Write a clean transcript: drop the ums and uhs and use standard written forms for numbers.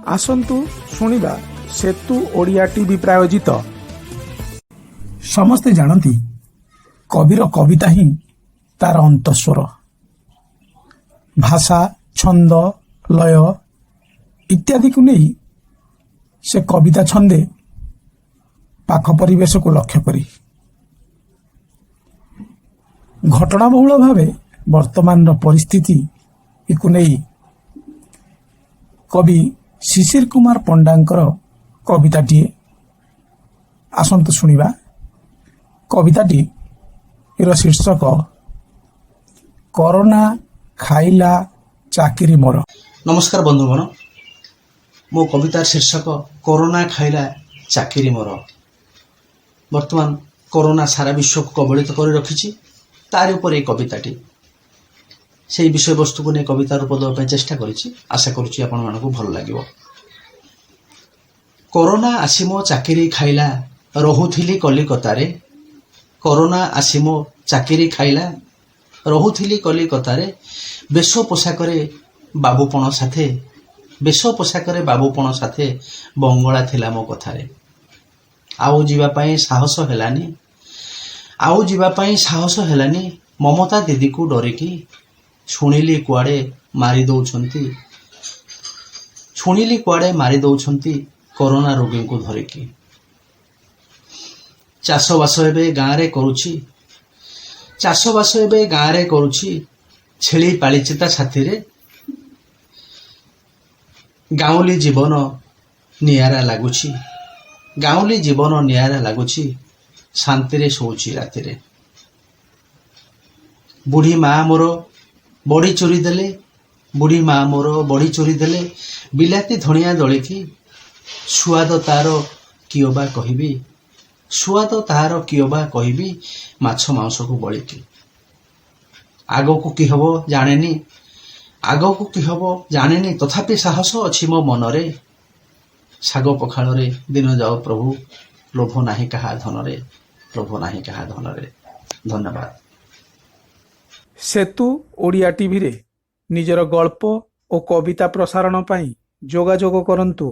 आसंतु शुणिबा सेतु Odia TV प्रायोजित। समस्ते जानती कविर कविता ही तार अंतस्वर, भाषा, छंद, लय इत्यादि को नहीं से कविता छंदे पाख परिवेश को लक्ष्य करी घटनाबहुल भावे वर्तमान परिस्थिति को नहीं कवि शिशिर कुमार पंडांकर कविताटी आसंतु शुणिबा। कविताटी शीर्षक कोरोना खाइला चाकिरी मोर। नमस्कार बंधुगण, मो कवितार शीर्षक कोरोना खाइला चाकिरी मोर। वर्तमान कोरोना सारा विश्व को कबलित कर रखी तार ऊपर कविताटी से विषय वस्तु को नहीं कविता रूप देवाई चेष्टा करी। आशा करुच्ची आपण मानकु भल लागिवो। कोरोना आसी मो चाकिरी खाइला रहुथिली कलिकतारे। कोरोना आसी मो चाकिरी खाइला रहुथिली कलिकतारे। बेश पोशाकरे बाबूपण साथे, बेश पोशाकरे बाबूपण साथे बंगला थिला मो कथारे। आउ जीवा पई साहस हेलानी, आउ जीवा पई साहस हेलानी। ममता दीदी को डरिकी शुणिली कुआड़े मारी दौछंती, शुणिली कुआड़े मारी दौछंती कोरोना रोगी को धरिकी। चाषबास एबे गाँ रे करुछि, चाषबास एबे गाँ रे करुछि। छेली पालिछि ता छातीरे। गाउली जीवन नियारा लागुछि, गाउली जीवन नियारा लागुछि। शांति रे सोउछि रातिरे। बुढ़ी माँ मोर बड़ी चोरी देले, बुढ़ी माँ मोर बड़ी चोरी देले। बिलाती धनिया दलिकी सुआद तार कियोबा कहबी, सुआद तार कियोबा कहबी। माछ मांस को बलिकी आगो को कि हबो जानेनी, आगो को कि हबो जानेनी। तथापि साहस अछि मो मनरे। साग पखाल रे दिन जाओ प्रभु, लोभ नाही कहा धनरे, लोभ नाही कहा धनरे। धन्यवाद। सेतु ओडिया टीवी रे निजर गल्प और कविता प्रसारण पाई जोगाजोग करंतु